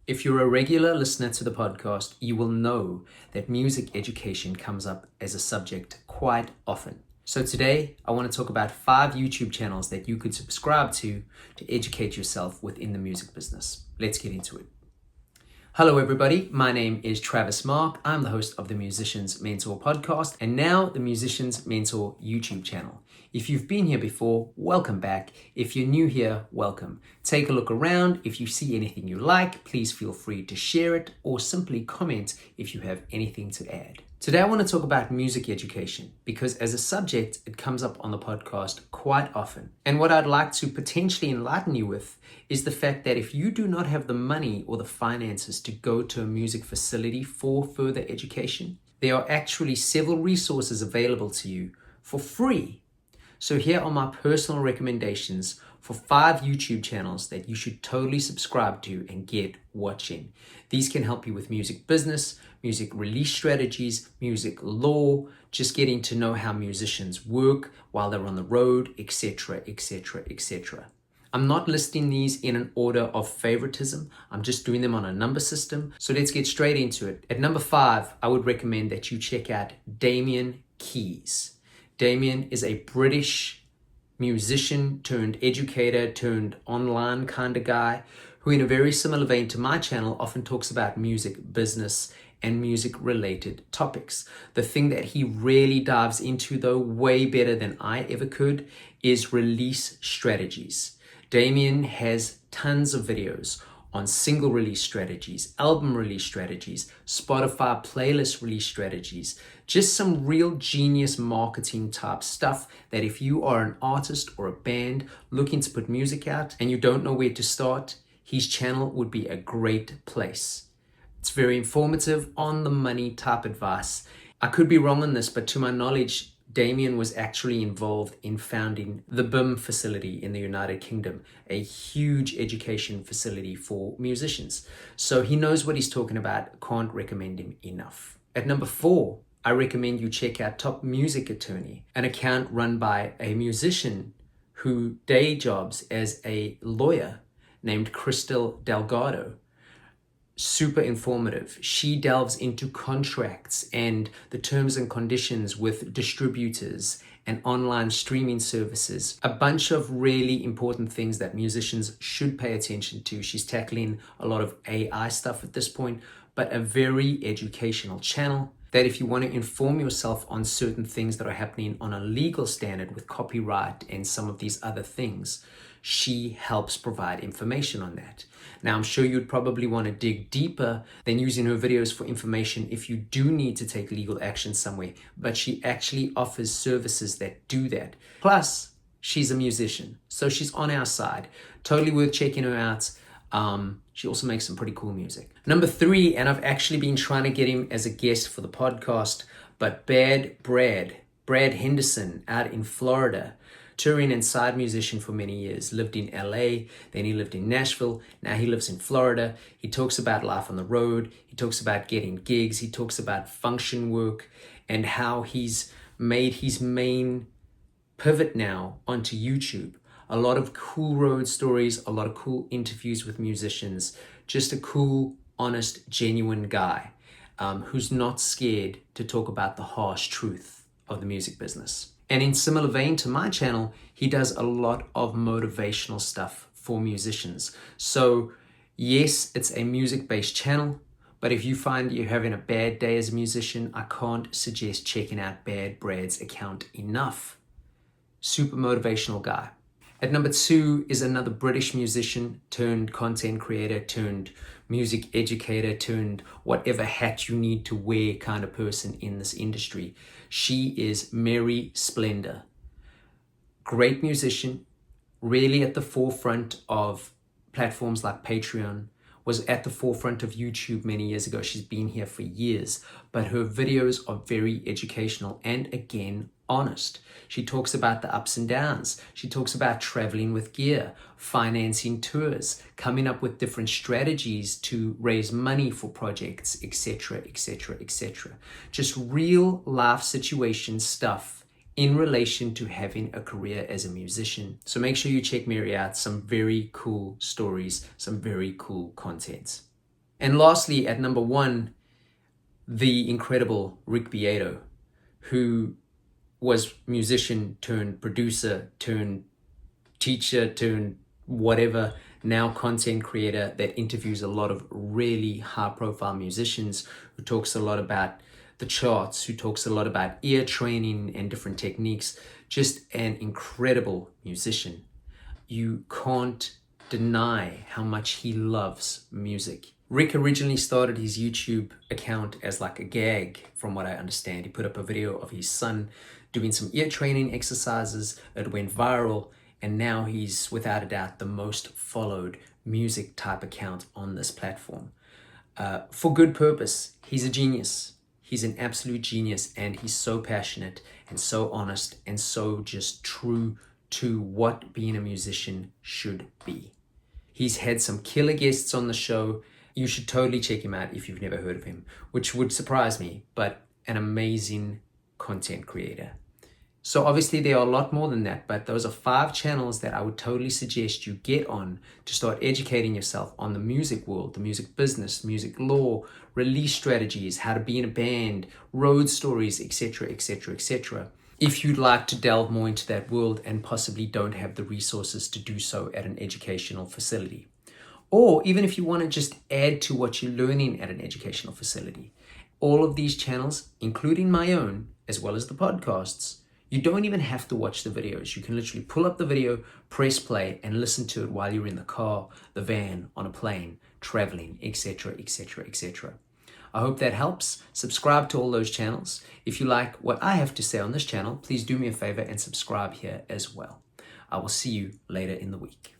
If you're a regular listener to the podcast, you will know that music education comes up as a subject quite often. So today, I want to talk about 5 YouTube channels that you could subscribe to educate yourself within the music business. Let's get into it. Hello everybody, my name is Travis Mark. I'm the host of the Musician's Mentor podcast and now the Musician's Mentor YouTube channel. If you've been here before, welcome back. If you're new here, welcome. Take a look around. If you see anything you like, please feel free to share it or simply comment if you have anything to add. Today I want to talk about music education because as a subject, it comes up on the podcast quite often. And what I'd like to potentially enlighten you with is the fact that if you do not have the money or the finances to go to a music facility for further education, there are actually several resources available to you for free. So here are my personal recommendations for 5 YouTube channels that you should totally subscribe to and get watching. These can help you with music business, music release strategies, music law, just getting to know how musicians work while they're on the road, etc., etc., etc. I'm not listing these in an order of favoritism. I'm just doing them on a number system. So let's get straight into it. At number 5, I would recommend that you check out Damien Keys. Damien is a British musician turned educator turned online kind of guy who, in a very similar vein to my channel, often talks about music business and music related topics. The thing that he really dives into, though, way better than I ever could, is release strategies. Damien has tons of videos on single release strategies, album release strategies, Spotify playlist release strategies, just some real genius marketing type stuff that if you are an artist or a band looking to put music out and you don't know where to start, his channel would be a great place. It's very informative, on the money type advice. I could be wrong on this, but to my knowledge, Damien was actually involved in founding the BIM facility in the United Kingdom, a huge education facility for musicians. So he knows what he's talking about. Can't recommend him enough. At number 4, I recommend you check out Top Music Attorney, an account run by a musician who day jobs as a lawyer named Crystal Delgado. Super informative. She delves into contracts and the terms and conditions with distributors and online streaming services. A bunch of really important things that musicians should pay attention to. She's tackling a lot of AI stuff at this point, but a very educational channel that if you want to inform yourself on certain things that are happening on a legal standard with copyright and some of these other things, she helps provide information on that. Now, I'm sure you'd probably want to dig deeper than using her videos for information if you do need to take legal action somewhere, but she actually offers services that do that. Plus, she's a musician, so she's on our side. Totally worth checking her out. She also makes some pretty cool music. Number 3, and I've actually been trying to get him as a guest for the podcast, but Brad Henderson out in Florida, touring and side musician for many years, lived in LA, then he lived in Nashville, now he lives in Florida. He talks about life on the road, he talks about getting gigs, he talks about function work and how he's made his main pivot now onto YouTube. A lot of cool road stories, a lot of cool interviews with musicians, just a cool, honest, genuine guy who's not scared to talk about the harsh truth of the music business. And in similar vein to my channel, he does a lot of motivational stuff for musicians. So yes, it's a music-based channel, but if you find you're having a bad day as a musician, I can't suggest checking out Brad's account enough. Super motivational guy. At number 2 is another British musician turned content creator turned music educator turned whatever hat you need to wear kind of person in this industry. She is Mary Splendor. Great musician, really at the forefront of platforms like Patreon, was at the forefront of YouTube many years ago. She's been here for years, but her videos are very educational and, again, honest. She talks about the ups and downs. She talks about traveling with gear, financing tours, coming up with different strategies to raise money for projects, etc., etc., etc. Just real life situation stuff in relation to having a career as a musician. So make sure you check Mary out. Some very cool stories, some very cool content. And lastly, at number 1, the incredible Rick Beato, who was musician turned producer turned teacher turned whatever, now content creator that interviews a lot of really high profile musicians, who talks a lot about the charts, who talks a lot about ear training and different techniques. Just an incredible musician. You can't deny how much he loves music. Rick originally started his YouTube account as like a gag, from what I understand. He put up a video of his son doing some ear training exercises. It went viral, and now he's without a doubt the most followed music type account on this platform. For good purpose. He's a genius. He's an absolute genius, and he's so passionate and so honest and so just true to what being a musician should be. He's had some killer guests on the show. You should totally check him out if you've never heard of him, which would surprise me, but an amazing content creator. So obviously there are a lot more than that, but those are 5 channels that I would totally suggest you get on to start educating yourself on the music world, the music business, music law, release strategies, how to be in a band, road stories, etc., etc., etc. If you'd like to delve more into that world and possibly don't have the resources to do so at an educational facility. Or even if you want to just add to what you're learning at an educational facility. All of these channels, including my own, as well as the podcasts, you don't even have to watch the videos. You can literally pull up the video, press play, and listen to it while you're in the car, the van, on a plane, traveling, etc., etc., etc. I hope that helps. Subscribe to all those channels. If you like what I have to say on this channel, please do me a favor and subscribe here as well. I will see you later in the week.